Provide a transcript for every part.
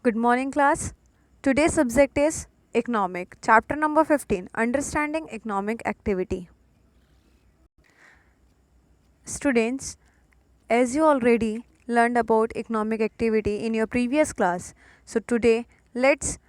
Good morning, class. Today's subject is Economic, chapter number 15, Understanding Economic Activity. Students, as you already learned about economic activity in your previous class, so today let's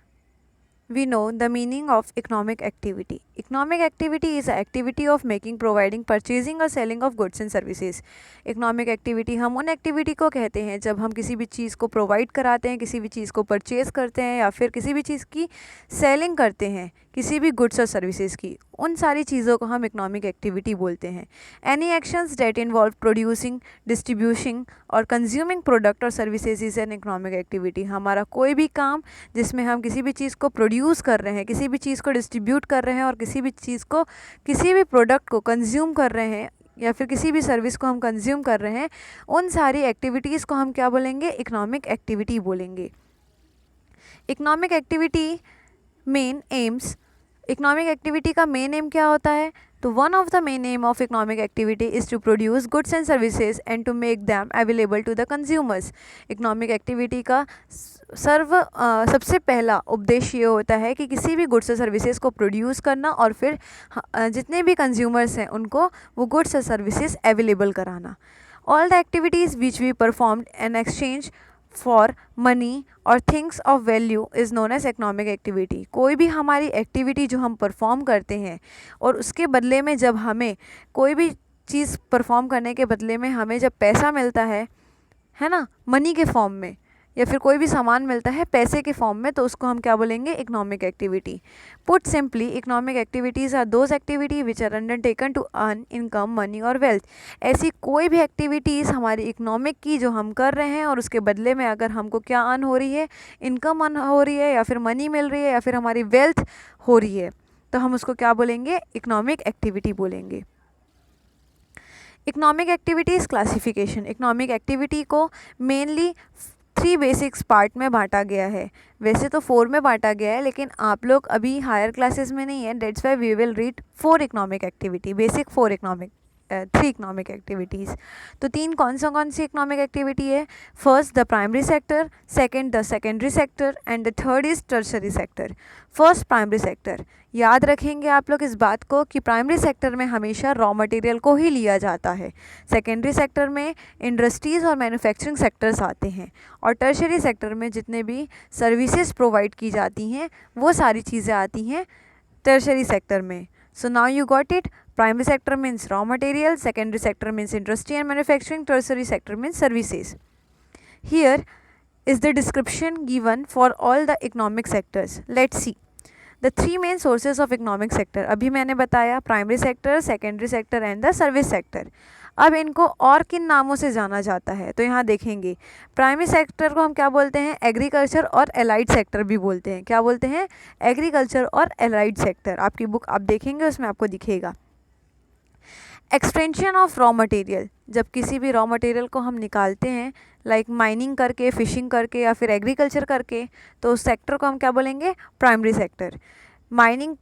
we know the meaning of economic activity. Economic activity is an activity of making, providing, purchasing or selling of goods and services. Economic activity हम उन activity को कहते हैं जब हम किसी भी चीज़ को प्रोवाइड कराते हैं, किसी भी चीज़ को परचेज़ करते हैं या फिर किसी भी चीज़ की सेलिंग करते हैं, किसी भी गुड्स और सर्विसेज की, उन सारी चीज़ों को हम इकोनॉमिक एक्टिविटी बोलते हैं. Any actions that involve producing, distributing और कंज्यूमिंग प्रोडक्ट और services is an economic activity. हमारा कोई भी काम जिसमें हम किसी भी चीज़ को प्रोड्यूस कर रहे हैं, किसी भी चीज़ को डिस्ट्रीब्यूट कर रहे हैं और किसी भी चीज़ को, किसी भी प्रोडक्ट को कंज्यूम कर रहे हैं या फिर किसी भी सर्विस को हम कंज्यूम कर रहे हैं, उन सारी एक्टिविटीज़ को हम क्या बोलेंगे? इकोनॉमिक एक्टिविटी बोलेंगे. Economic activity main aims, economic activity का मेन एम क्या होता है? तो one of the main aim of economic activity is to produce goods and services and to make them available to the consumers. Economic activity का सबसे पहला उद्देश्य ये होता है कि किसी भी गुड्स और सर्विसेज को प्रोड्यूस करना और फिर जितने भी कंज्यूमर्स हैं उनको वो गुड्स और सर्विसेज अवेलेबल कराना. All the activities which we performed in exchange for money और things of value is known as economic activity. कोई भी हमारी एक्टिविटी जो हम परफॉर्म करते हैं और उसके बदले में जब हमें कोई भी चीज़ परफॉर्म करने के बदले में हमें जब पैसा मिलता है ना, मनी के फॉर्म में, या फिर कोई भी सामान मिलता है पैसे के फॉर्म में, तो उसको हम क्या बोलेंगे? Economic activity. Put simply, economic activities are those activity which are undertaken to earn income, money और वेल्थ. ऐसी कोई भी एक्टिविटीज़ हमारी इकोनॉमिक की जो हम कर रहे हैं और उसके बदले में अगर हमको क्या अर्न हो रही है? इनकम अर्न हो रही है या फिर मनी मिल रही है या फिर हमारी वेल्थ हो रही है, तो हम उसको क्या बोलेंगे? इकोनॉमिक एक्टिविटी बोलेंगे. Economic activities classification. Economic activity को मेनली 3 बेसिक्स पार्ट में बांटा गया है. वैसे तो 4 में बांटा गया है, लेकिन आप लोग अभी हायर क्लासेस में नहीं है, that's why we will read 4 economic activity, basic 4 economic 3 economic activities. तो 3 कौन सी इकोनॉमिक एक्टिविटी है? First the primary sector, second the secondary sector and the third is tertiary sector. First primary sector. याद रखेंगे आप लोग इस बात को कि प्राइमरी सेक्टर में हमेशा रॉ मटेरियल को ही लिया जाता है. सेकेंडरी सेक्टर में इंडस्ट्रीज़ और मैन्युफैक्चरिंग सेक्टर्स आते हैं और टर्शरी सेक्टर में जितने भी सर्विसेज प्रोवाइड की जाती हैं वो सारी चीज़ें आती हैं टर्शरी सेक्टर में. So now you got it. Primary sector means raw material, secondary sector means industry and manufacturing, tertiary sector means services. Here is the description given for all the economic sectors. Let's see. The 3 main sources of economic sector. अभी मैंने बताया primary sector, secondary sector and the service sector. अब इनको और किन नामों से जाना जाता है? तो यहाँ देखेंगे, प्राइमरी सेक्टर को हम क्या बोलते हैं? एग्रीकल्चर और एलाइड सेक्टर भी बोलते हैं. क्या बोलते हैं? एग्रीकल्चर और एलाइड सेक्टर. आपकी बुक आप देखेंगे उसमें आपको दिखेगा. एक्सट्रेंशन ऑफ रॉ मटेरियल. जब किसी भी रॉ मटेरियल को हम निकालते हैं, लाइक माइनिंग करके, फिशिंग करके या फिर एग्रीकल्चर करके, तो उस सेक्टर को हम क्या बोलेंगे? Primary sector. माइनिंग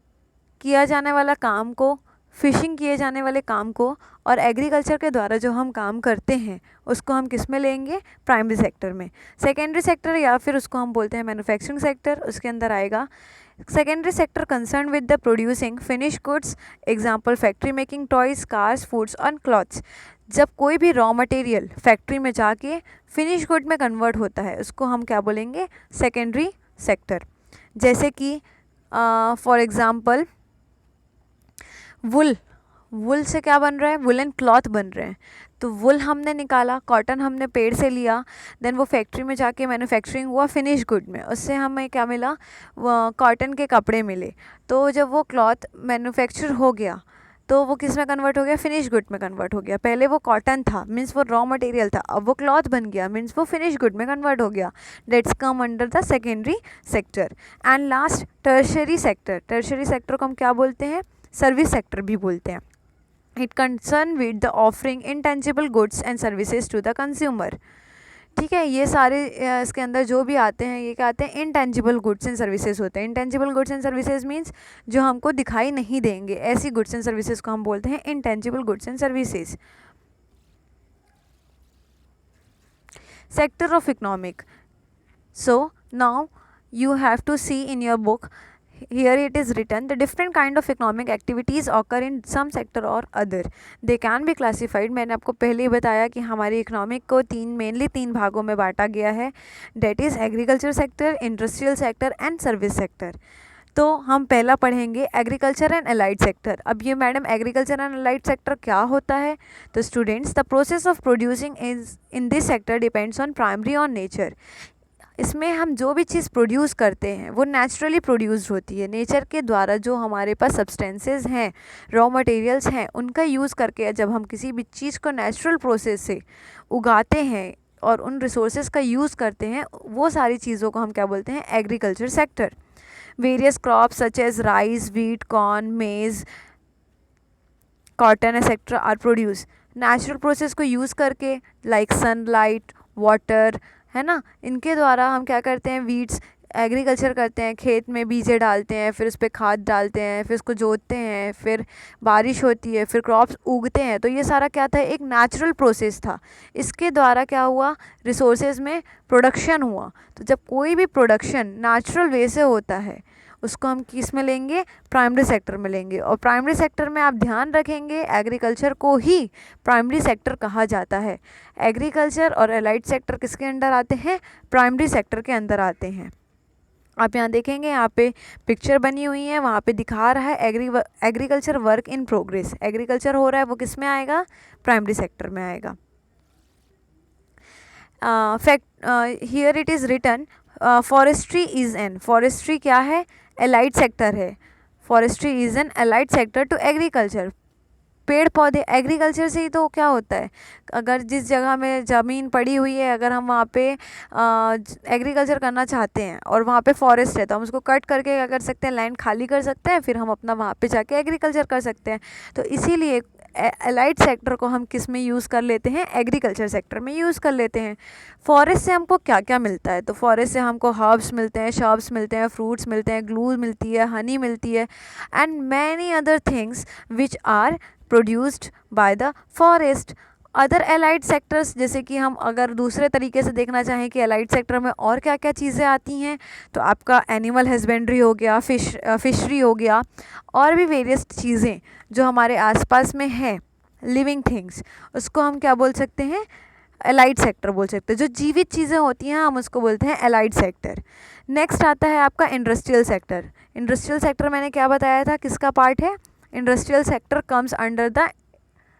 किया जाने वाला काम को, फिशिंग किए जाने वाले काम को और एग्रीकल्चर के द्वारा जो हम काम करते हैं उसको हम किस में लेंगे? प्राइमरी सेक्टर में. सेकेंडरी सेक्टर या फिर उसको हम बोलते हैं मैन्युफैक्चरिंग सेक्टर, उसके अंदर आएगा. Secondary sector concern with the producing finish goods, example factory making toys, cars, foods and clothes. जब कोई भी रॉ मटेरियल फैक्ट्री में जाके फिनिश गुड में कन्वर्ट होता है उसको हम क्या बोलेंगे? Secondary sector. जैसे कि फॉर एग्ज़ाम्पल वुल से क्या बन रहा है? वुलन क्लॉथ बन रहे हैं. तो वुल हमने निकाला, कॉटन हमने पेड़ से लिया, देन वो फैक्ट्री में जाके मैन्युफैक्चरिंग हुआ फिनिश गुड में, उससे हमें क्या मिला? कॉटन के कपड़े मिले. तो जब वो क्लॉथ मैन्युफैक्चर हो गया तो वो किस में कन्वर्ट हो गया? फिनिश गुड में कन्वर्ट हो गया. पहले वो कॉटन था, मीन्स वो रॉ मटेरियल था, अब वो क्लॉथ बन गया, मीन्स वो फिनिश गुड में कन्वर्ट हो गया. That's come under the secondary sector. And last tertiary sector. Tertiary sector को हम क्या बोलते हैं? सर्विस सेक्टर भी बोलते हैं. It concern with the offering intangible goods and services to the consumer. ठीक है, ये सारे इसके अंदर जो भी आते हैं ये क्या आते हैं? इंटेंजिबल गुड्स एंड सर्विसेज होते हैं. Intangible goods and services means जो हमको दिखाई नहीं देंगे, ऐसी गुड्स एंड सर्विसेज को हम बोलते हैं intangible goods and services. Sector of economic. So now you have to see in your book, here it is written, the different kind of economic activities occur in some sector or other. They can be classified. मैंने आपको पहले ही बताया कि हमारी economic को mainly तीन भागों में बांटा गया है, that is agriculture sector, industrial sector and service sector. तो हम पहला पढ़ेंगे एग्रीकल्चर एंड अलाइड सेक्टर. अब ये madam agriculture and allied sector क्या होता है? तो students, the process of producing is in this sector depends on primary on nature. इसमें हम जो भी चीज़ प्रोड्यूस करते हैं वो नेचुरली प्रोड्यूस्ड होती है. नेचर के द्वारा जो हमारे पास सब्सटेंसेस हैं, रॉ मटेरियल्स हैं, उनका यूज़ करके जब हम किसी भी चीज़ को नेचुरल प्रोसेस से उगाते हैं और उन रिसोर्सेज का यूज़ करते हैं, वो सारी चीज़ों को हम क्या बोलते हैं? Agriculture sector. Various crops such as rice, wheat, corn, maize, cotton etcetera are produce natural process को यूज़ करके, लाइक सनलाइट, वाटर, है ना. इनके द्वारा हम क्या करते हैं? वीड्स एग्रीकल्चर करते हैं, खेत में बीजे डालते हैं, फिर उस पर खाद डालते हैं, फिर उसको जोतते हैं, फिर बारिश होती है, फिर क्रॉप्स उगते हैं. तो ये सारा क्या था? एक नेचुरल प्रोसेस था. इसके द्वारा क्या हुआ? रिसोर्सेज में प्रोडक्शन हुआ. तो जब कोई भी प्रोडक्शन नेचुरल वे से होता है, उसको हम किस में लेंगे? प्राइमरी सेक्टर में लेंगे. और प्राइमरी सेक्टर में आप ध्यान रखेंगे, एग्रीकल्चर को ही प्राइमरी सेक्टर कहा जाता है. एग्रीकल्चर और अलाइड सेक्टर किसके अंडर आते हैं? प्राइमरी सेक्टर के अंदर आते हैं. आप यहाँ देखेंगे, यहाँ पे पिक्चर बनी हुई है, वहाँ पे दिखा रहा है agriculture work in progress. Agriculture हो रहा है, वो किस में आएगा? प्राइमरी सेक्टर में आएगा. Here it is written, forestry is an. Forestry क्या है? एलाइड सेक्टर है. Forestry is an allied sector to agriculture. पेड़ पौधे एग्रीकल्चर से ही तो क्या होता है? अगर जिस जगह में ज़मीन पड़ी हुई है, अगर हम वहाँ पे एग्रीकल्चर करना चाहते हैं और वहाँ पे फॉरेस्ट है, तो हम उसको कट करके क्या कर सकते हैं? लैंड खाली कर सकते हैं, फिर हम अपना वहाँ पे जाके एग्रीकल्चर कर सकते हैं. तो इसीलिए एलाइड सेक्टर को हम किस में यूज़ कर लेते हैं? एग्रीकल्चर सेक्टर में यूज़ कर लेते हैं. फॉरेस्ट से हमको क्या क्या मिलता है? तो फॉरेस्ट से हमको हर्ब्स मिलते हैं, शर्ब्स मिलते हैं, फ्रूट्स मिलते हैं, ग्लू मिलती है, हनी मिलती है, and many other things which are produced by the forest. Other allied sectors, जैसे कि हम अगर दूसरे तरीके से देखना चाहें कि एलाइड सेक्टर में और क्या क्या चीज़ें आती हैं, तो आपका एनिमल हस्बेंड्री हो गया, फिशरी हो गया, और भी वेरियस चीज़ें जो हमारे आसपास में है, लिविंग थिंग्स, उसको हम क्या बोल सकते हैं? एलाइड सेक्टर बोल सकते हैं. जो जीवित चीज़ें होती हैं हम उसको बोलते हैं एलाइड सेक्टर. नेक्स्ट आता है आपका इंडस्ट्रियल सेक्टर. इंडस्ट्रियल सेक्टर मैंने क्या बताया था, किसका पार्ट है? Industrial sector comes under the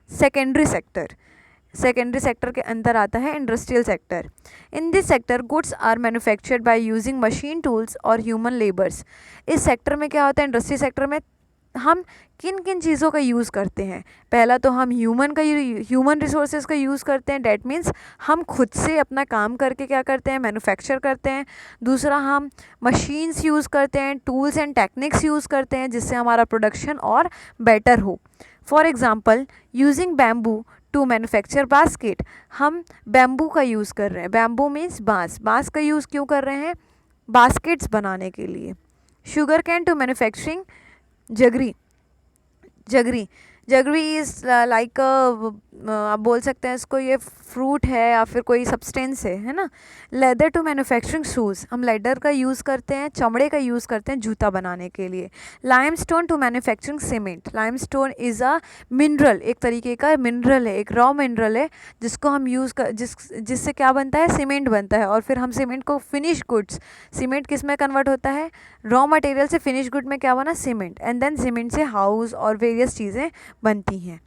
secondary sector. Secondary sector के अंदर आता है industrial sector. In this sector goods are manufactured by using machine tools और ह्यूमन लेबर्स. इस सेक्टर में क्या होता है? इंडस्ट्री सेक्टर में हम किन किन चीज़ों का यूज़ करते हैं? पहला तो हम ह्यूमन रिसोर्सेज का यूज़ करते हैं. डैट मीन्स हम खुद से अपना काम करके क्या करते हैं? मैन्युफैक्चर करते हैं. दूसरा, हम मशीन्स यूज़ करते हैं, टूल्स एंड टेक्निक्स यूज़ करते हैं, जिससे हमारा प्रोडक्शन और बेटर हो. For example, using bamboo to manufacture basket. हम बैम्बू का यूज़ कर रहे हैं. बैम्बू मीन्स बाँस. बाँस का यूज़ क्यों कर रहे हैं? बास्केट्स बनाने के लिए. Sugar cane to manufacturing jaggery. Jaggery is like आप बोल सकते हैं इसको, ये फ्रूट है या फिर कोई सब्सटेंस है ना. Leather to manufacturing shoes. हम लेदर का यूज़ करते हैं, चमड़े का यूज़ करते हैं जूता बनाने के लिए. Limestone to manufacturing cement. Limestone is a mineral, एक तरीके का मिनरल है, एक रॉ मिनरल है, जिसको हम जिससे क्या बनता है? सीमेंट बनता है. और फिर हम सीमेंट को फिनिश गुड्स, सीमेंट किस में कन्वर्ट होता है? रॉ मटेरियल से फिनिश गुड में क्या बना? सीमेंट. एंड देन सीमेंट से हाउस और वेरियस चीज़ें बनती हैं.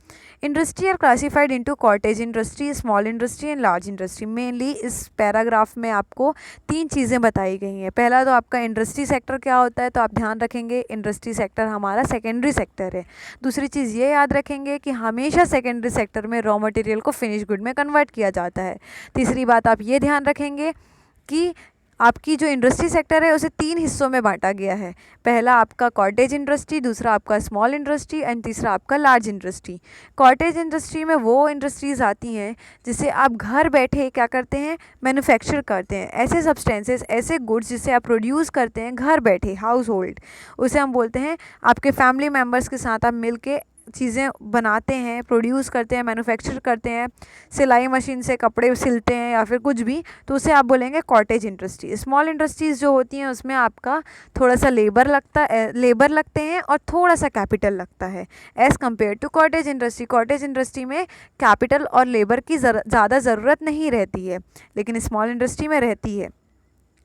Industry are classified into cottage industry, small industry and large industry. Mainly इस पैराग्राफ में आपको तीन चीज़ें बताई गई हैं. पहला तो आपका इंडस्ट्री सेक्टर क्या होता है, तो आप ध्यान रखेंगे इंडस्ट्री सेक्टर हमारा सेकेंडरी सेक्टर है. दूसरी चीज़ ये याद रखेंगे कि हमेशा सेकेंडरी सेक्टर में रॉ मटेरियल को फिनिश गुड में कन्वर्ट किया जाता है. तीसरी बात आप ये ध्यान रखेंगे कि आपकी जो इंडस्ट्री सेक्टर है उसे तीन हिस्सों में बांटा गया है. पहला आपका कॉटेज इंडस्ट्री, दूसरा आपका स्मॉल इंडस्ट्री एंड तीसरा आपका लार्ज इंडस्ट्री. कॉटेज इंडस्ट्री में वो इंडस्ट्रीज़ आती हैं जिसे आप घर बैठे क्या करते हैं? मैन्युफैक्चर करते हैं. ऐसे सब्सटेंसेस, ऐसे गुड्स जिसे आप प्रोड्यूस करते हैं घर बैठे, हाउस होल्ड, उसे हम बोलते हैं, आपके फैमिली मेम्बर्स के साथ आप मिल के चीज़ें बनाते हैं, प्रोड्यूस करते हैं, मैन्युफैक्चर करते हैं, सिलाई मशीन से कपड़े सिलते हैं या फिर कुछ भी, तो उसे आप बोलेंगे कॉटेज इंडस्ट्री। स्मॉल इंडस्ट्रीज़ जो होती हैं उसमें आपका थोड़ा सा लेबर लगते हैं और थोड़ा सा कैपिटल लगता है as compare to cottage industry. Cottage industry में कैपिटल और लेबर की ज़्यादा ज़रूरत नहीं रहती है, लेकिन स्मॉल इंडस्ट्री में रहती है।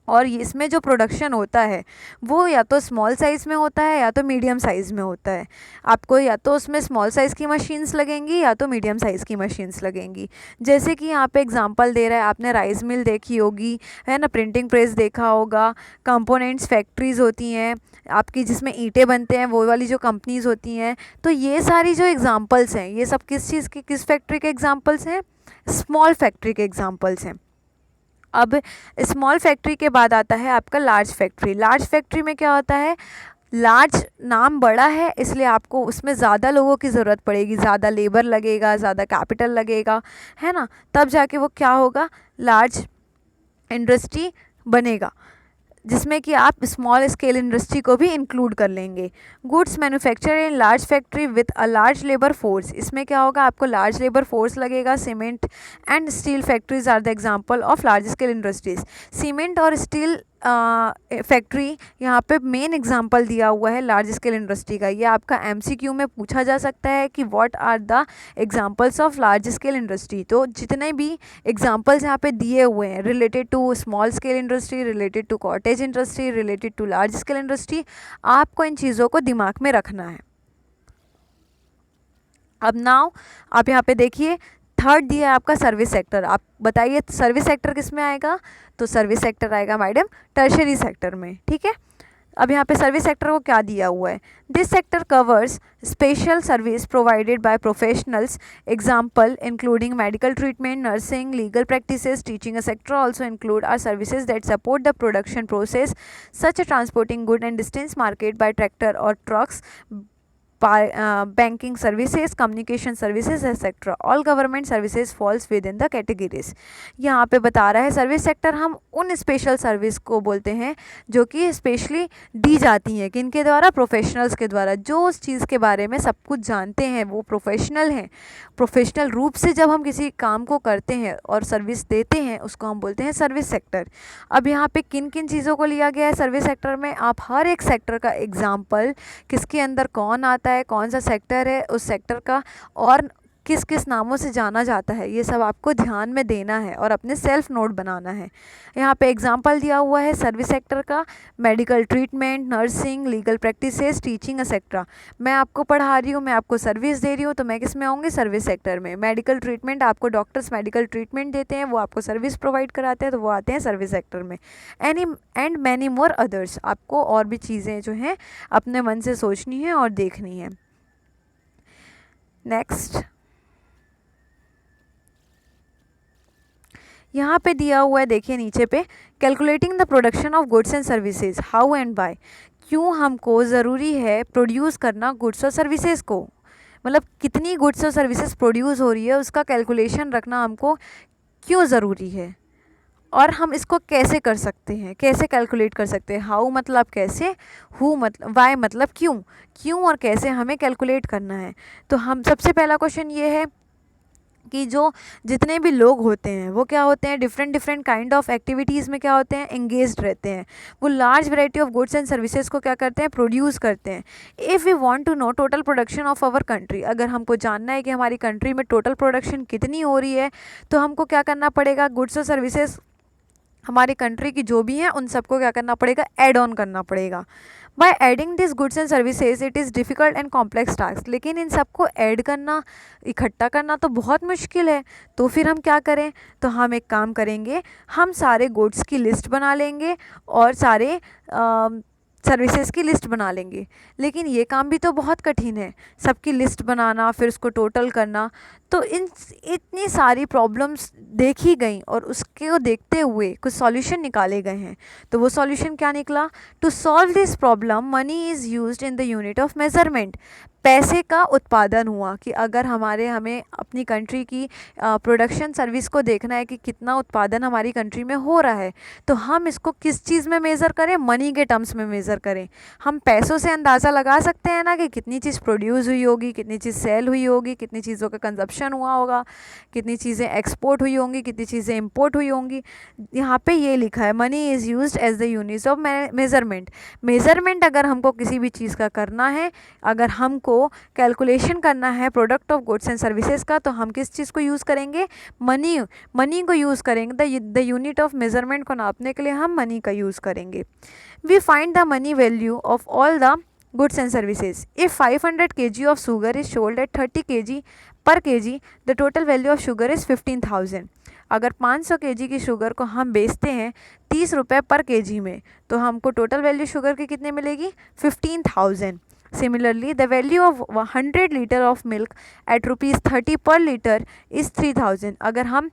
और इसमें जो प्रोडक्शन होता है वो या तो स्मॉल साइज़ में होता है या तो मीडियम साइज़ में होता है। आपको या तो उसमें स्मॉल साइज़ की मशीन्स लगेंगी या तो मीडियम साइज़ की मशीन्स लगेंगी। जैसे कि यहाँ पे एग्जांपल दे रहा है, आपने राइस मिल देखी होगी, है ना, प्रिंटिंग प्रेस देखा होगा, कंपोनेंट्स फैक्ट्रीज़ होती हैं आपकी जिसमें ईंटें बनते हैं, वो वाली जो कंपनीज़ होती हैं। तो ये सारी जो एग्ज़ाम्पल्स हैं ये सब किस चीज़ की, किस फैक्ट्री के एग्ज़ाम्पल्स हैं? स्मॉल फैक्ट्री के एग्ज़ाम्पल्स हैं। अब स्मॉल फैक्ट्री के बाद आता है आपका लार्ज फैक्ट्री। लार्ज फैक्ट्री में क्या होता है, लार्ज नाम बड़ा है इसलिए आपको उसमें ज़्यादा लोगों की ज़रूरत पड़ेगी, ज़्यादा लेबर लगेगा, ज़्यादा कैपिटल लगेगा, है ना, तब जाके वो क्या होगा, लार्ज इंडस्ट्री बनेगा, जिसमें कि आप स्मॉल स्केल इंडस्ट्री को भी इंक्लूड कर लेंगे। Goods manufacture in large factory with a large labour force, इसमें क्या होगा, आपको लार्ज लेबर फोर्स लगेगा। Cement and steel factories are the example of large scale industries. Cement और स्टील फैक्ट्री यहाँ पे मेन एग्जांपल दिया हुआ है लार्ज स्केल इंडस्ट्री का। ये आपका एमसीक्यू में पूछा जा सकता है कि what are the examples of large scale industry. तो जितने भी एग्जांपल्स यहाँ पे दिए हुए हैं related to small scale industry, related to cottage industry, related to large scale industry, आपको इन चीज़ों को दिमाग में रखना है। अब नाउ आप यहाँ पे देखिए, थर्ड दिया है आपका सर्विस सेक्टर। आप बताइए सर्विस सेक्टर किस में आएगा, तो सर्विस सेक्टर आएगा मैडम टर्शरी सेक्टर में, ठीक है। अब यहाँ पे सर्विस सेक्टर को क्या दिया हुआ है, this sector covers special service provided by professionals, example including medical treatment, nursing, legal practices, teaching sector also include are services that support the production process such transporting good and distance market by tractor और trucks, banking services, communication services etc. All government services falls within the categories। यहाँ पे बता रहा है service sector हम उन special service को बोलते हैं जो कि स्पेशली दी जाती हैं, किनके द्वारा, प्रोफेशनल्स के द्वारा। जो उस चीज़ के बारे में सब कुछ जानते हैं वो प्रोफेशनल हैं। प्रोफेशनल रूप से जब हम किसी काम को करते हैं और सर्विस देते हैं उसको हम बोलते हैं सर्विस सेक्टर। अब यहाँ पे किन किन चीज़ों को लिया गया है सर्विस सेक्टर में, आप हर एक सेक्टर का एग्जाम्पल, किसके अंदर कौन आता है, कौन सा सेक्टर है, उस सेक्टर का और किस किस नामों से जाना जाता है, ये सब आपको ध्यान में देना है और अपने सेल्फ नोट बनाना है। यहाँ पे एग्जांपल दिया हुआ है सर्विस सेक्टर का, medical treatment, nursing, legal practices, teaching etcetera. मैं आपको पढ़ा रही हूँ, मैं आपको सर्विस दे रही हूँ, तो मैं किस में आऊँगी, सर्विस सेक्टर में। मेडिकल ट्रीटमेंट, आपको डॉक्टर्स मेडिकल ट्रीटमेंट देते हैं, वो आपको सर्विस प्रोवाइड कराते हैं, तो वो आते हैं सर्विस सेक्टर में। एंड मैनी मोर अदर्स, आपको और भी चीज़ें जो हैं अपने मन से सोचनी है और देखनी है। नेक्स्ट यहाँ पे दिया हुआ है, देखिए नीचे पे, calculating the production of goods and services, how and by. क्यों हमको ज़रूरी है प्रोड्यूस करना गुड्स और सर्विसेज को, मतलब कितनी गुड्स और सर्विसेज प्रोड्यूस हो रही है उसका कैलकुलेशन रखना हमको क्यों ज़रूरी है, और हम इसको कैसे कर सकते हैं, कैसे कैलकुलेट कर सकते हैं। हाउ मतलब कैसे, हु मतलब, वाई मतलब क्यों, क्यों और कैसे हमें कैलकुलेट करना है। तो हम सबसे पहला क्वेश्चन ये है कि जो जितने भी लोग होते हैं वो क्या होते हैं, different different kind of activities में क्या होते हैं, एंगेज्ड रहते हैं। वो large variety of goods and services को क्या करते हैं, प्रोड्यूस करते हैं। If we want to know total production of our country, अगर हमको जानना है कि हमारी कंट्री में टोटल प्रोडक्शन कितनी हो रही है, तो हमको क्या करना पड़ेगा, गुड्स और सर्विसेज हमारी कंट्री की जो भी हैं उन सबको क्या करना पड़ेगा, ऐड ऑन करना पड़ेगा। By adding this goods and services it is difficult and complex task, लेकिन इन सबको ऐड करना, इकट्ठा करना तो बहुत मुश्किल है। तो फिर हम क्या करें, तो हम एक काम करेंगे, हम सारे गुड्स की लिस्ट बना लेंगे और सारे सर्विसेज की लिस्ट बना लेंगे। लेकिन ये काम भी तो बहुत कठिन है, सबकी लिस्ट बनाना फिर उसको टोटल करना। तो इतनी सारी प्रॉब्लम्स देखी गई और उसके देखते हुए कुछ सॉल्यूशन निकाले गए हैं। तो वो सॉल्यूशन क्या निकला, to solve this problem money is used in the unit of measurement. पैसे का उत्पादन हुआ कि अगर हमें अपनी कंट्री की प्रोडक्शन सर्विस को देखना है कि कितना उत्पादन हमारी कंट्री में हो रहा है, तो हम इसको किस चीज़ में मेज़र करें, मनी के टर्म्स में मेज़र करें। हम पैसों से अंदाज़ा लगा सकते हैं ना कि कितनी चीज़ प्रोड्यूस हुई होगी, कितनी चीज़ सेल हुई होगी, कितनी चीज़ों का कंजप्शन हुआ होगा, कितनी चीज़ें एक्सपोर्ट हुई होंगी, कितनी चीज़ें इम्पोर्ट हुई होंगी। यहाँ पे ये लिखा है money is used as the units of measurement. Measurement अगर हमको किसी भी चीज़ का करना है, अगर हमको कैलकुलेशन करना है product of goods and services का, तो हम किस चीज़ को यूज़ करेंगे, मनी को यूज़ करेंगे। द यूनिट ऑफ मेजरमेंट को नापने के लिए हम मनी का यूज़ करेंगे। We find the money value of all the goods and services. If 500 kg of sugar is sold at 30 kg per kg, the total value of sugar is 15,000। अगर 500 kg की sugar को हम बेचते हैं 30 रुपये पर kg में, तो हमको टोटल वैल्यू शुगर की कितने मिलेगी, 15,000। Similarly, the value of 100 liter of milk at rupees 30 per liter is 3,000। अगर हम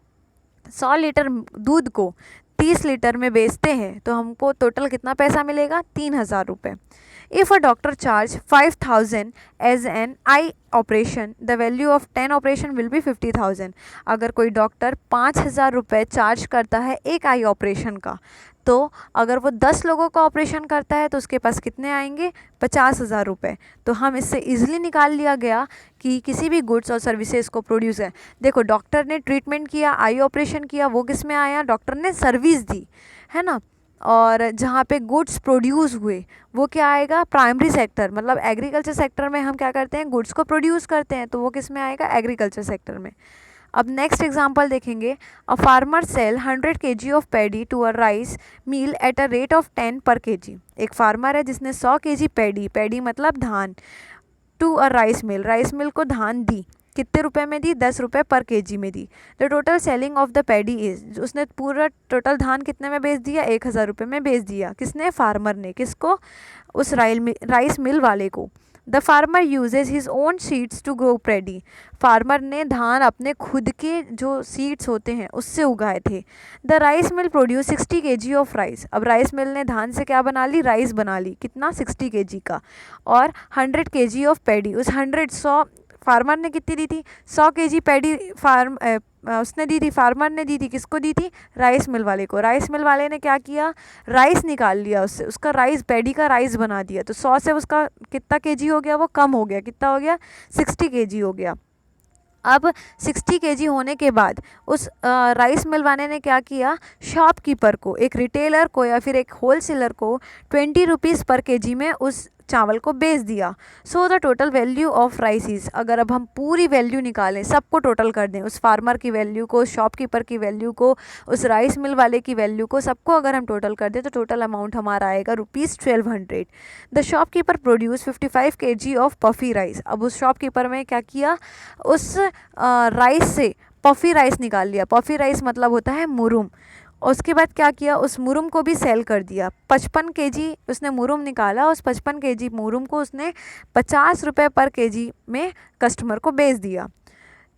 100 लीटर दूध को 30 लीटर में बेचते हैं तो हमको टोटल कितना पैसा मिलेगा, 3,000 रुपये। If a doctor charge 5,000 as an eye operation, the value of 10 operation will be 50,000। अगर कोई डॉक्टर 5,000 रुपये चार्ज करता है एक आई ऑपरेशन का, तो अगर वो 10 लोगों का ऑपरेशन करता है तो उसके पास कितने आएंगे, 50,000 रुपये। तो हम इससे इजीली निकाल लिया गया कि किसी भी गुड्स और सर्विसेज को प्रोड्यूस है। देखो, डॉक्टर ने ट्रीटमेंट किया, आई ऑपरेशन किया, वो किस में आया, डॉक्टर ने सर्विस दी, है ना। और जहाँ पे गुड्स प्रोड्यूस हुए वो क्या आएगा, प्राइमरी सेक्टर, मतलब एग्रीकल्चर सेक्टर में हम क्या करते हैं, गुड्स को प्रोड्यूस करते हैं, तो वो किस में आएगा, एग्रीकल्चर सेक्टर में। अब नेक्स्ट एग्जांपल देखेंगे। A farmer sell 100 kg of paddy to a rice mill at a rate of 10 per kg। एक फार्मर है जिसने 100 kg पैडी मतलब धान, टू अ राइस मिल को धान दी, कितने रुपए में दी, 10 रुपये पर kg में दी। The total selling of the paddy is, उसने पूरा टोटल धान कितने में बेच दिया, 1,000 रुपये में बेच दिया। किसने, फार्मर ने। किसको, उस राइस मिल वाले को। The farmer uses his own seeds to grow paddy. Farmer ने धान अपने खुद के जो सीड्स होते हैं उससे उगाए थे। The rice mill produce 60 kg of rice. अब राइस मिल ने धान से क्या बना ली, राइस बना ली, कितना, 60 kg का। और 100 kg ऑफ पैडी, उस 100 फार्मर ने कितनी दी थी, 100 kg पैडी उसने दी थी, फार्मर ने दी थी, किसको दी थी, राइस मिल वाले को। राइस मिल वाले ने क्या किया, राइस निकाल लिया उससे, उसका राइस, पैडी का राइस बना दिया। तो 100 से उसका कितना kg हो गया, वो कम हो गया, कितना हो गया, 60 kg हो गया। अब 60 kg होने के बाद उस राइस मिल वाले ने क्या किया, शॉपकीपर को, एक रिटेलर को या फिर एक होलसेलर को 20 रुपीज़ पर kg में उस चावल को बेच दिया। So the total value of rice is, अगर अब हम पूरी वैल्यू निकालें, सबको टोटल कर दें, उस फार्मर की वैल्यू को, शॉपकीपर की वैल्यू को, उस राइस मिल वाले की वैल्यू को, सबको अगर हम टोटल कर दें तो टोटल अमाउंट हमारा आएगा ₹1200। The shopkeeper produce 55 kg of puffy rice. अब उस शॉपकीपर में क्या किया, उस राइस से पफी राइस निकाल लिया। पफी राइस मतलब होता है मुरुम। उसके बाद क्या किया, उस मुरुम को भी सेल कर दिया। 55 kg उसने मुरुम निकाला, उस 55 kg मुरुम को उसने 50 रुपये पर kg में कस्टमर को बेच दिया।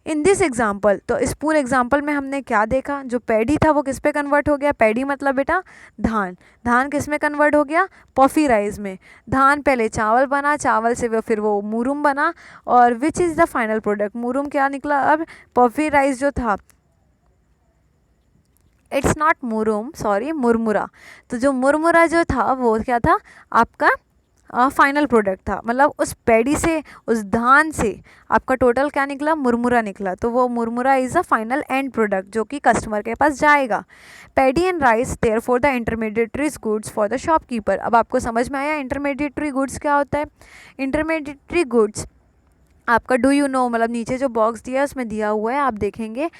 इन दिस एग्जाम्पल, तो इस पूरे एग्जाम्पल में हमने क्या देखा, जो पैडी था वो किस पे कन्वर्ट हो गया, पैडी मतलब बेटा धान, धान किस में कन्वर्ट हो गया, पॉफी राइस में। धान पहले चावल बना, चावल से वो फिर वो मुरुम बना, और which is the final product, मुरुम क्या निकला, अब पॉफी राइस जो था, इट्स नॉट मुरुम, सॉरी, मुरमुरा। तो जो मुरमुरा जो था वो क्या था, आपका फाइनल प्रोडक्ट था, मतलब उस पैडी से, उस धान से आपका टोटल क्या निकला, मुरमुरा निकला। तो वो मुरमुरा is a final end product जो कि कस्टमर के पास जाएगा। Paddy and rice there for the intermediary goods for the shopkeeper. अब आपको समझ में आया इंटरमीडिएटरी गुड्स क्या होता है। इंटरमीडिएटरी गुड्स आपका डू यू नो, मतलब नीचे जो बॉक्स दिया है उसमें दिया हुआ है, आप देखेंगे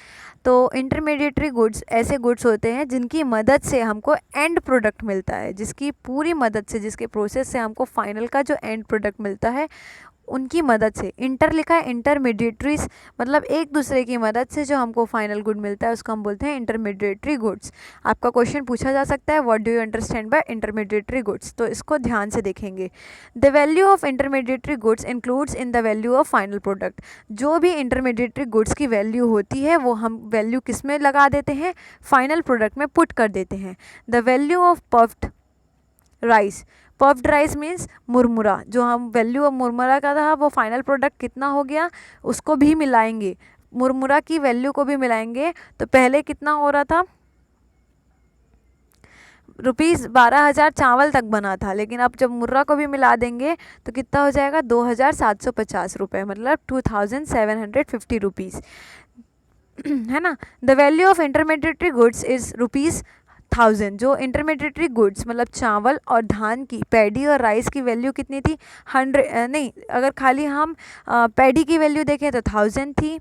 तो इंटरमीडिएटरी गुड्स ऐसे गुड्स होते हैं जिनकी मदद से हमको एंड प्रोडक्ट मिलता है, जिसकी पूरी मदद से, जिसके प्रोसेस से हमको फाइनल का जो एंड प्रोडक्ट मिलता है, उनकी मदद से। इंटर लिखा है, इंटरमीडिएटरीज मतलब एक दूसरे की मदद से जो हमको फाइनल गुड मिलता है उसको हम बोलते हैं इंटरमीडिएटरी गुड्स। आपका क्वेश्चन पूछा जा सकता है, what do you understand by intermediary goods, तो इसको ध्यान से देखेंगे। The value of intermediary goods includes in the value of final product. जो भी इंटरमीडिएटरी गुड्स की वैल्यू होती है वो हम वैल्यू किस में लगा देते हैं, फाइनल प्रोडक्ट में पुट कर देते हैं। The value of puffed rice, puffed rice means मुरमुरा, जो हम वैल्यू ऑफ मुरमुरा का था वो फाइनल प्रोडक्ट कितना हो गया उसको भी मिलाएंगे, मुरमुरा की वैल्यू को भी मिलाएंगे। तो पहले कितना हो रहा था, ₹12,000 चावल तक बना था, लेकिन अब जब मुर्रा को भी मिला देंगे तो कितना हो जाएगा, 2,750 रुपये, मतलब 2,750 रुपीज़, है ना। The value of intermediary goods is ₹1000। जो इंटरमीडिएटरी गुड्स मतलब चावल और धान की, पैडी और राइस की वैल्यू कितनी थी, 100 नहीं, अगर खाली हम पैडी की वैल्यू देखें तो 1000 थी,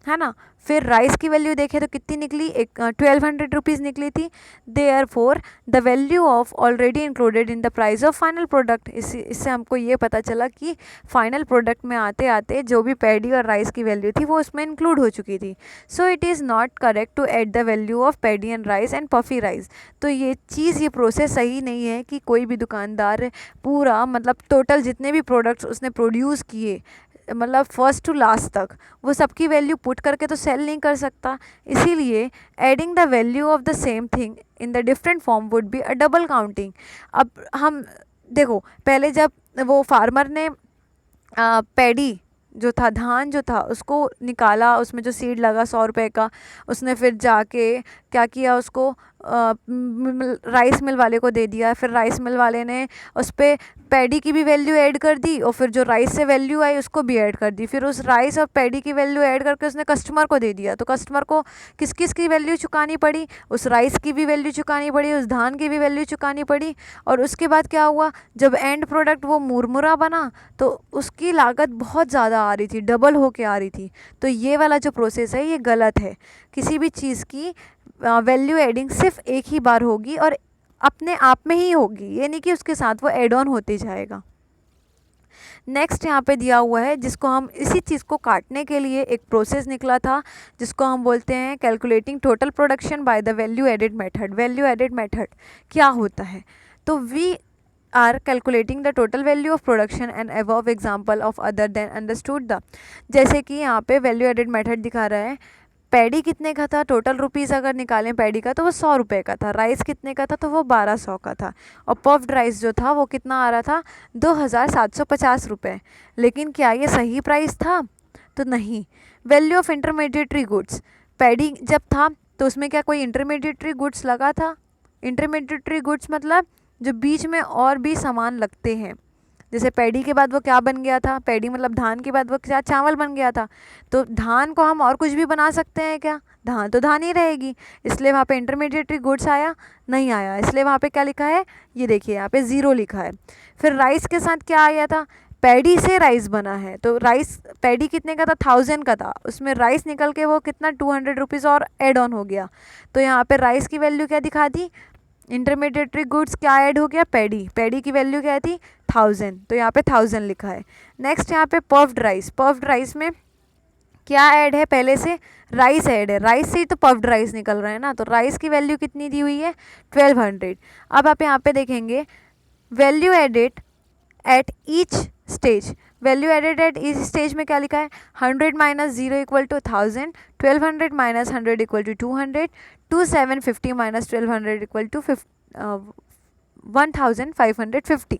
है ना। फिर राइस की वैल्यू देखें तो कितनी निकली, 1200 रुपीज़ निकली थी। Therefore the value of already included in the price of final product, इससे हमको ये पता चला कि फाइनल प्रोडक्ट में आते आते जो भी पैडी और राइस की वैल्यू थी वो उसमें इंक्लूड हो चुकी थी। So it is not correct to add the value of paddy and rice and puffy rice. तो ये चीज़, ये प्रोसेस सही नहीं है कि कोई भी दुकानदार पूरा मतलब टोटल जितने भी प्रोडक्ट्स उसने प्रोड्यूस किए, मतलब फर्स्ट टू लास्ट तक, वो सबकी वैल्यू पुट करके तो सेल नहीं कर सकता। इसीलिए adding the value of the same thing in the different form would be a double counting. अब हम देखो, पहले जब वो फार्मर ने पैडी जो था, धान जो था, उसको निकाला, उसमें जो सीड लगा 100 रुपये का, उसने फिर जाके क्या किया, उसको राइस मिल वाले को दे दिया। फिर राइस मिल वाले ने उस पर पैडी की भी वैल्यू ऐड कर दी और फिर जो राइस से वैल्यू आई उसको भी ऐड कर दी। फिर उस राइस और पैडी की वैल्यू ऐड करके उसने कस्टमर को दे दिया। तो कस्टमर को किस किस की वैल्यू चुकानी पड़ी, उस राइस की भी वैल्यू चुकानी पड़ी, उस धान की भी वैल्यू चुकानी पड़ी। और उसके बाद क्या हुआ, जब एंड प्रोडक्ट वो मुरमुरा बना तो उसकी लागत बहुत ज़्यादा आ रही थी, डबल होके आ रही थी। तो ये वाला जो प्रोसेस है ये गलत है। किसी भी चीज़ की वैल्यू एडिंग सिर्फ एक ही बार होगी और अपने आप में ही होगी, ये नहीं कि उसके साथ वो एड ऑन होते जाएगा। नेक्स्ट यहाँ पे दिया हुआ है, जिसको हम इसी चीज़ को काटने के लिए एक प्रोसेस निकला था जिसको हम बोलते हैं calculating total production by the value added method. Value added method क्या होता है, तो we are calculating the total value of production and above example of other than understood the. जैसे कि यहाँ पे वैल्यू एडेड मेथड दिखा रहा है, पैडी कितने का था, टोटल रुपीज़ अगर निकालें पैडी का तो वो 100 रुपये का था, राइस कितने का था तो वो 1200 का था, और पफ्ड राइस जो था वो कितना आ रहा था, 2,750 रुपये। लेकिन क्या ये सही प्राइस था, तो नहीं। Value of intermediary goods, paddy जब था तो उसमें क्या कोई इंटरमीडिएटरी गुड्स लगा था, इंटरमीडिएटरी गुड्स मतलब जो बीच में और भी सामान लगते हैं। जैसे पैडी के बाद वो क्या बन गया था, पैडी मतलब धान के बाद वो क्या, चावल बन गया था। तो धान को हम और कुछ भी बना सकते हैं क्या, धान तो धान ही रहेगी, इसलिए वहाँ पे इंटरमीडिएटरी गुड्स आया नहीं आया, इसलिए वहाँ पे क्या लिखा है, ये देखिए यहाँ पे 0 लिखा है। फिर राइस के साथ क्या आया था, पैडी से राइस बना है, तो राइस पैडी कितने का था, 1000 का था, उसमें राइस निकल के वो कितना 200 रुपीज़ और एड ऑन हो गया। तो यहाँ पे राइस की वैल्यू क्या दिखा दी, इंटरमीडिएटरी गुड्स क्या ऐड हो गया, पैडी, पैडी की वैल्यू क्या थी 1000, तो यहाँ पे 1000 लिखा है। नेक्स्ट यहाँ पे पफ्ड राइस, पफ्ड राइस में क्या ऐड है, पहले से राइस ऐड है, राइस से ही तो पफ्ड राइस निकल रहा है ना, तो राइस की वैल्यू कितनी दी हुई है 1200। अब आप यहाँ पे देखेंगे value added at each stage, value added at each stage में क्या लिखा है, 100 minus 0 equal to 1000, 1200 minus 100 equal to 200, 2750 minus 1200 equal to 1550।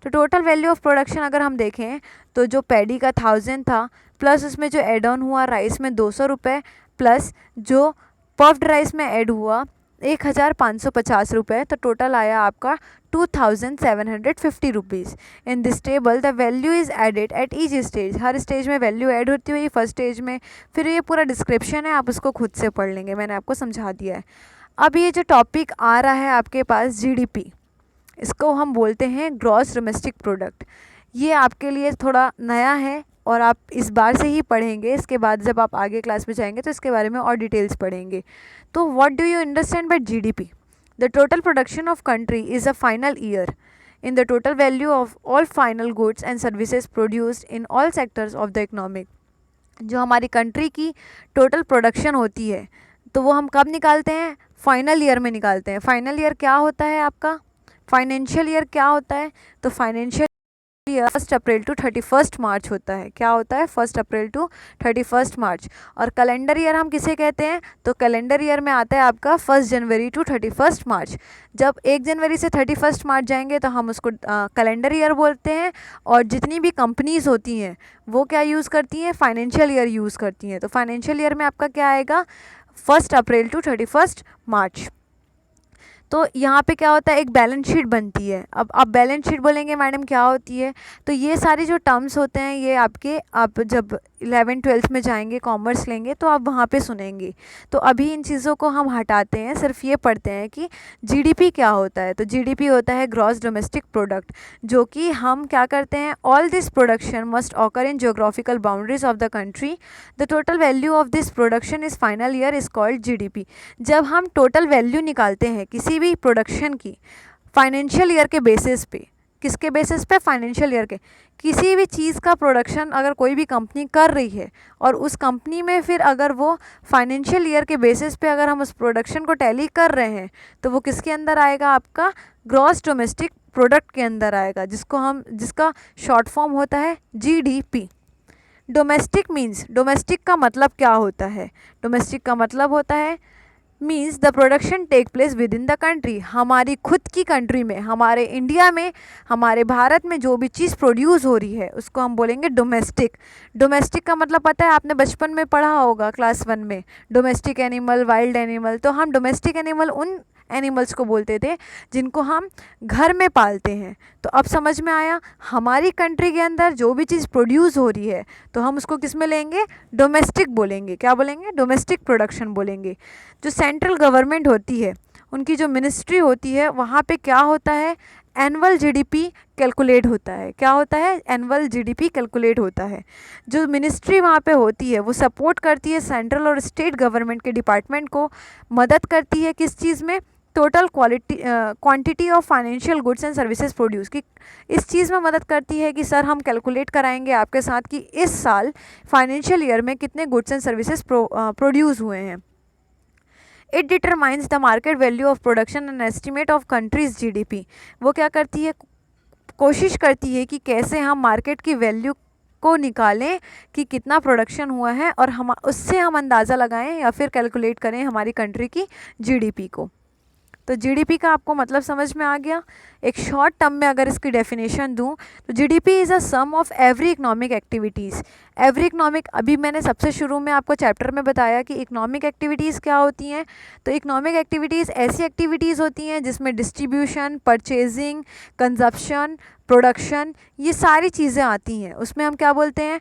तो टोटल वैल्यू ऑफ प्रोडक्शन अगर हम देखें तो जो पैडी का 1000 था, प्लस उसमें जो एड ऑन हुआ राइस में 200 रुपये, प्लस जो पफ्ड राइस में ऐड हुआ 1,550 रुपये, तो टोटल आया आपका 2,750 rupees. In this table the value is added at each stage, हर स्टेज में वैल्यू ऐड होती हुई फर्स्ट स्टेज में, फिर ये पूरा डिस्क्रिप्शन है, आप उसको खुद से पढ़ लेंगे, मैंने आपको समझा दिया है। अब ये जो टॉपिक आ रहा है आपके पास जीडीपी, इसको हम बोलते हैं ग्रॉस डोमेस्टिक प्रोडक्ट। ये आपके लिए थोड़ा नया है और आप इस बार से ही पढ़ेंगे, इसके बाद जब आप आगे क्लास में जाएंगे तो इसके बारे में और डिटेल्स पढ़ेंगे। तो what do you understand by GDP, the total production of country is a final year in the total value of all final goods and services produced in all sectors of the economic। जो हमारी country की total production होती है तो वो हम कब निकालते हैं, फाइनल ईयर में निकालते हैं। फाइनल ईयर क्या होता है आपका, फाइनेंशियल ईयर क्या होता है, तो फाइनेंशियल ईयर 1 अप्रैल टू 31 मार्च होता है। क्या होता है? 1 अप्रैल टू 31 मार्च। और कैलेंडर ईयर हम किसे कहते हैं? तो कैलेंडर ईयर में आता है आपका 1 जनवरी टू 31 मार्च। जब 1 जनवरी से 31 मार्च जाएंगे तो हम उसको कैलेंडर ईयर बोलते हैं। और जितनी भी कंपनीज होती हैं वो क्या यूज़ करती हैं? फाइनेंशियल ईयर यूज़ करती हैं। तो फाइनेंशियल ईयर में आपका क्या आएगा? 1 अप्रैल टू 31 मार्च। तो यहाँ पे क्या होता है? एक बैलेंस शीट बनती है। अब आप बैलेंस शीट बोलेंगे मैडम क्या होती है? तो ये सारे जो टर्म्स होते हैं ये आपके, आप जब 11th-12th में जाएंगे, कॉमर्स लेंगे तो आप वहाँ पे सुनेंगे। तो अभी इन चीज़ों को हम हटाते हैं, सिर्फ ये पढ़ते हैं कि जीडीपी क्या होता है। तो जीडीपी होता है ग्रॉस डोमेस्टिक प्रोडक्ट, जो कि हम क्या करते हैं? All this production must occur in geographical boundaries of the country. The total value of this production is final year is called GDP. जब हम टोटल वैल्यू निकालते हैं किसी भी प्रोडक्शन की फाइनेंशियल ईयर के बेसिस पे, किसके बेसिस पे? फाइनेंशियल ईयर के। किसी भी चीज़ का प्रोडक्शन अगर कोई भी कंपनी कर रही है और उस कंपनी में फिर अगर वो फाइनेंशियल ईयर के बेसिस पे अगर हम उस प्रोडक्शन को टैली कर रहे हैं तो वो किसके अंदर आएगा? आपका ग्रॉस डोमेस्टिक प्रोडक्ट के अंदर आएगा, जिसका शॉर्ट फॉर्म होता है जीडीपी। डोमेस्टिक मीन्स, डोमेस्टिक का मतलब क्या होता है? डोमेस्टिक का मतलब होता है means the production take place within the country. हमारी खुद की कंट्री में, हमारे इंडिया में, हमारे भारत में जो भी चीज़ प्रोड्यूस हो रही है उसको हम बोलेंगे डोमेस्टिक। डोमेस्टिक का मतलब पता है? आपने बचपन में पढ़ा होगा क्लास 1 में, डोमेस्टिक एनिमल, वाइल्ड एनिमल। तो हम डोमेस्टिक एनिमल उन एनिमल्स को बोलते थे जिनको हम घर में पालते हैं। तो अब समझ में आया? हमारी कंट्री के अंदर जो भी चीज़ प्रोड्यूस हो रही है तो हम उसको किस में लेंगे? डोमेस्टिक बोलेंगे। क्या बोलेंगे? डोमेस्टिक प्रोडक्शन बोलेंगे। जो सेंट्रल गवर्नमेंट होती है, उनकी जो मिनिस्ट्री होती है, वहाँ पे क्या होता है? एनुअल जीडीपी कैलकुलेट होता है। क्या होता है? एनुअल जीडीपी कैलकुलेट होता है। जो मिनिस्ट्री वहाँ पे होती है वो सपोर्ट करती है सेंट्रल और स्टेट गवर्नमेंट के डिपार्टमेंट को, मदद करती है किस चीज़ में? Total quantity of financial goods and services produce की, इस चीज़ में मदद करती है कि सर हम कैलकुलेट कराएंगे आपके साथ कि इस साल फाइनेंशियल ईयर में कितने गुड्स एंड सर्विसेज प्रोड्यूस हुए हैं। It determines the market value of production and estimate of countries GDP. वो क्या करती है? कोशिश करती है कि कैसे हम मार्केट की वैल्यू को निकालें कि कितना प्रोडक्शन हुआ है और हम उससे हम अंदाज़ा लगाएं या फिर कैलकुलेट करें हमारी कंट्री की जीडीपी को। तो जीडीपी का आपको मतलब समझ में आ गया। एक शॉर्ट टर्म में अगर इसकी डेफिनेशन दूं तो GDP is a sum of every economic activities. Every economic, अभी मैंने सबसे शुरू में आपको चैप्टर में बताया कि इकोनॉमिक एक्टिविटीज़ क्या होती हैं। तो इकोनॉमिक एक्टिविटीज़ ऐसी एक्टिविटीज़ होती हैं जिसमें डिस्ट्रीब्यूशन, परचेजिंग, कंजप्शन, प्रोडक्शन, ये सारी चीज़ें आती हैं। उसमें हम क्या बोलते हैं?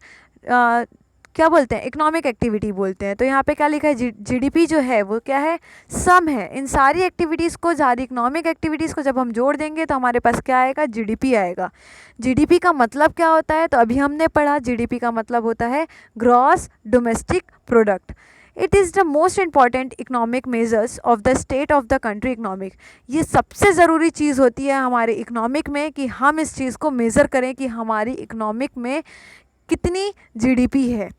क्या बोलते हैं? इकोनॉमिक एक्टिविटी बोलते हैं। तो यहाँ पे क्या लिखा है? जीडीपी जो है वो क्या है? सम है। इन सारी एक्टिविटीज़ को, सारी इकोनॉमिक एक्टिविटीज़ को जब हम जोड़ देंगे तो हमारे पास क्या आएगा? जीडीपी आएगा। जीडीपी का मतलब क्या होता है? तो अभी हमने पढ़ा, जीडीपी का मतलब होता है gross domestic product. It is the most important economic measures of the state of the country economic. ये सबसे ज़रूरी चीज़ होती है हमारे इकोनॉमिक में कि हम इस चीज़ को मेज़र करें कि हमारी इकोनॉमिक में कितनी जीडीपी है।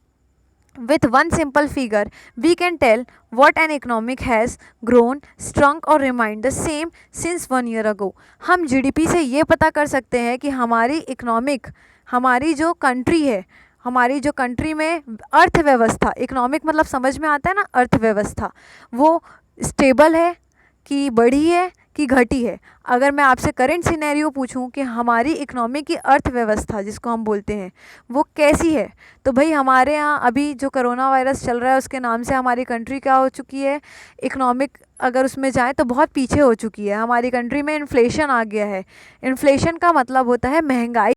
With one simple figure, we can tell what an economic has grown, shrunk or remained the same since 1 year ago. हम जीडीपी से ये पता कर सकते हैं कि हमारी इकोनॉमिक, हमारी जो कंट्री है, हमारी जो कंट्री में अर्थव्यवस्था, इकोनॉमिक मतलब समझ में आता है ना, अर्थव्यवस्था, वो स्टेबल है कि बढ़ी है कि घटी है। अगर मैं आपसे करंट सिनेरियो पूछूं कि हमारी इकोनॉमी की अर्थव्यवस्था जिसको हम बोलते हैं वो कैसी है, तो भाई हमारे यहाँ अभी जो कोरोना वायरस चल रहा है उसके नाम से हमारी कंट्री क्या हो चुकी है? इकोनॉमिक अगर उसमें जाए तो बहुत पीछे हो चुकी है। हमारी कंट्री में इन्फ्लेशन आ गया है। इन्फ्लेशन का मतलब होता है महंगाई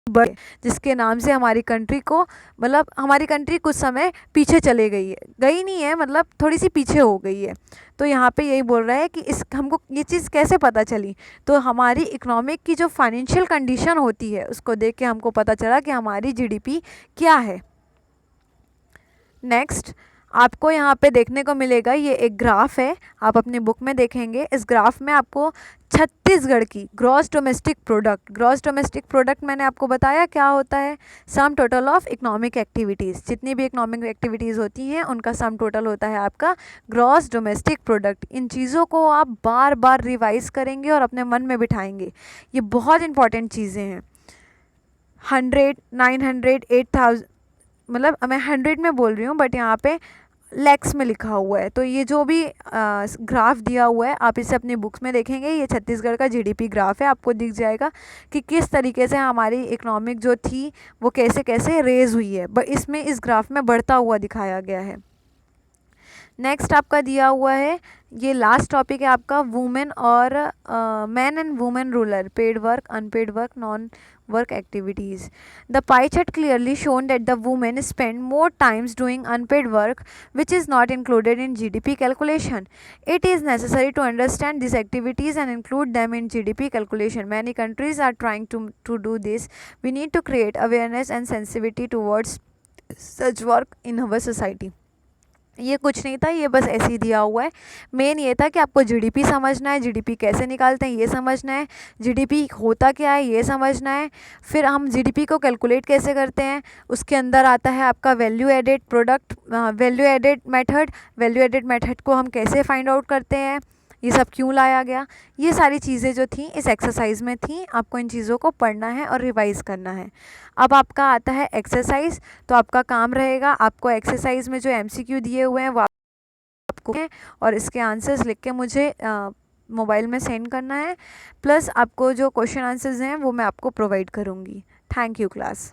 बढ़े, जिसके नाम से हमारी कंट्री को, मतलब हमारी कंट्री कुछ समय पीछे चले गई है, गई नहीं है मतलब थोड़ी सी पीछे हो गई है। तो यहाँ पे यही बोल रहा है कि इस हमको ये चीज़ कैसे पता चली? तो हमारी इकोनॉमिक की जो फाइनेंशियल कंडीशन होती है उसको देख के हमको पता चला कि हमारी जीडीपी क्या है। नेक्स्ट आपको यहाँ पे देखने को मिलेगा, ये एक ग्राफ है, आप अपनी बुक में देखेंगे। इस ग्राफ में आपको छत्तीसगढ़ की ग्रॉस डोमेस्टिक प्रोडक्ट मैंने आपको बताया क्या होता है? Sum total of economic activities. जितनी भी इकोनॉमिक एक्टिविटीज़ होती हैं उनका सम टोटल होता है आपका ग्रॉस डोमेस्टिक प्रोडक्ट। इन चीज़ों को आप बार बार रिवाइज करेंगे और अपने मन में बिठाएंगे, ये बहुत इंपॉर्टेंट चीज़ें हैं। 100, 900, 8000, मतलब मैं 100 में बोल रही हूँ बट यहाँ पे लैक्स में लिखा हुआ है। तो ये जो भी ग्राफ दिया हुआ है आप इसे अपनी बुक्स में देखेंगे, ये छत्तीसगढ़ का जीडीपी ग्राफ है, आपको दिख जाएगा कि किस तरीके से हमारी इकोनॉमिक जो थी वो कैसे कैसे रेज हुई है, बट इसमें इस ग्राफ में बढ़ता हुआ दिखाया गया है। नेक्स्ट आपका दिया हुआ है, ये लास्ट टॉपिक है आपका, वुमेन और man and women rural, paid work, unpaid work, non work activities. The pie chart clearly shown that the women spend more times doing unpaid work, which is not included in GDP calculation. It is necessary to understand these activities and include them in GDP calculation. Many countries are trying to do this. We need to create awareness and sensitivity towards such work in our society. ये कुछ नहीं था, ये बस ऐसे ही दिया हुआ है। मेन ये था कि आपको जीडीपी समझना है, जीडीपी कैसे निकालते हैं ये समझना है, जीडीपी होता क्या है ये समझना है, फिर हम जीडीपी को कैलकुलेट कैसे करते हैं, उसके अंदर आता है आपका value added product, value added method, value added method को हम कैसे फाइंड आउट करते हैं, ये सब क्यों लाया गया, ये सारी चीज़ें जो थी इस एक्सरसाइज में थी। आपको इन चीज़ों को पढ़ना है और रिवाइज़ करना है। अब आपका आता है एक्सरसाइज, तो आपका काम रहेगा आपको एक्सरसाइज में जो एमसीक्यू दिए हुए हैं वो आपको है और इसके आंसर्स लिख के मुझे मोबाइल में सेंड करना है, प्लस आपको जो क्वेश्चन आंसर्स हैं वो मैं आपको प्रोवाइड करूँगी। Thank you class.